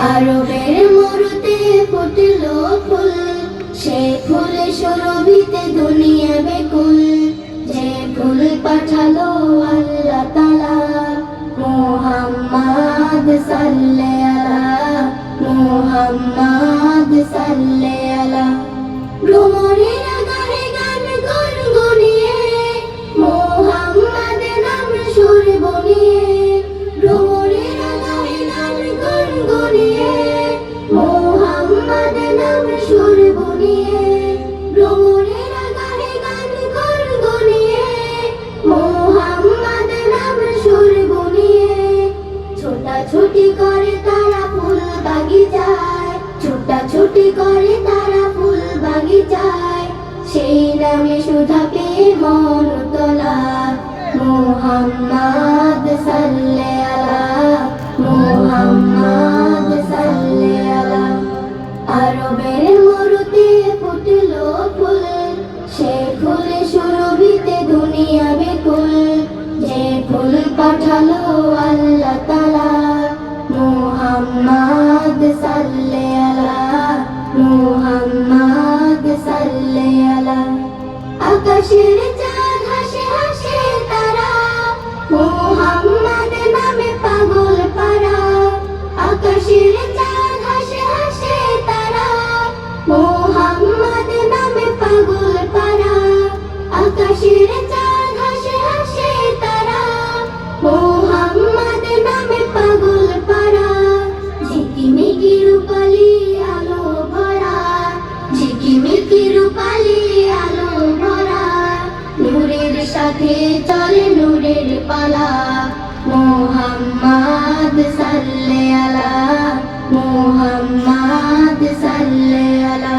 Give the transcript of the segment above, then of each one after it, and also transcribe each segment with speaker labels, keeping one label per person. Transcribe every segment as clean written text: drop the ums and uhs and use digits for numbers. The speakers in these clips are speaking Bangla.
Speaker 1: আরবের মরুতে ফুটলো ফুল, সে ফুলে সুরভিতে দুনিয়া বেকুল। যে ফুল পাঠালো আল্লাহ তাআলা, মুহাম্মদ সাল্লি আলা, মুহাম্মদ সাল্লি আলা। ভ্রমরেরা গাহে গান গুনগুনিয়ে, মুহাম্মদ নাম সুর বনিয়ে। ভ্রমরেরা গাহে গান গুনগুনিয়ে, মুহাম্মদ নাম সুর বনিয়ে। ভ্রমরেরা গাহে গান গুনগুনিয়ে, মুহাম্মদ নাম সুর বনিয়ে। ছোটাছুটি করে তারা ফুল বাগিচায়, ছোটাছুটি করে তারা ফুল বাগিচায়। সেই নামে সুধা পেয়ে মন তোলা, মুহাম্মদ সাল্লি আলা, মুহাম্মদ সাল্লি আলা। আরবের মরুতে ফুটলো ফুল, সে ফুলে সুরভিতে দুনিয়া বেকুল। যে ফুল পাঠালো আল্লাহ তাআলা, মুহাম্মদ সাল্লি আলা, মুহাম্মদ সাল্লি আলা। আকাশের চাঁদ হাসে হাসে তারা, মুহাম্মদ নামে পাগল পারা। আকাশের চাঁদ হাসে হাসে তারা, মুহাম্মদ নামে পাগল পারা। আকাশের চাঁদ হাসে হাসে তারা, মুহাম্মদ নামে পাগল পারা। ঝিকিমিকি রূপালি আলো ভরা, ঝিকিমিকি রূপালি আলো ভরা। নূরের সাথে চলে নূরের পালা, মুহাম্মদ সাল্লি আলা, মুহাম্মদ সাল্লি আলা।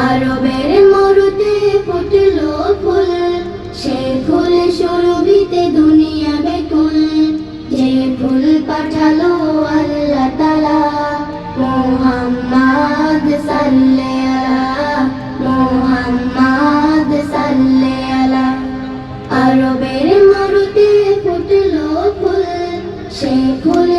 Speaker 1: আরবের মরুতে ফুটলো ফুল, সে ফুল সুরভিতে দুনিয়া বেকুল। যে ফুল পাঠালো আল্লাহ তাআলা, মুহাম্মদ সাল্লি আলা, মুহাম্মদ সাল্লি আলা। আরবের মরুতে ফুটলো ফুল, সে ফুল